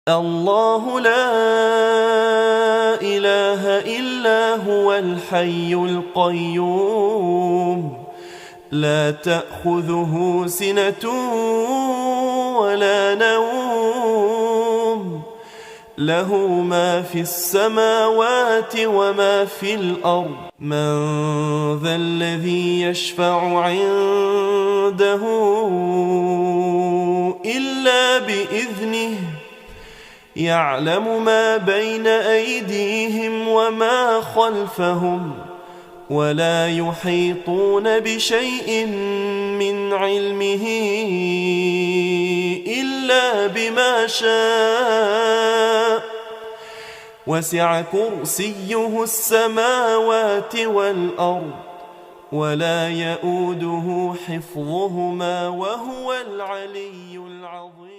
الله لا إله إلا هو الحي القيوم لا تأخذه سنة ولا نوم له ما في السماوات وما في الأرض من ذا الذي يشفع عنده إلا بإذنه يعلم ما بين أيديهم وما خلفهم ولا يحيطون بشيء من علمه إلا بما شاء وسع كرسيه السماوات والأرض ولا يؤوده حفظهما وهو العلي العظيم.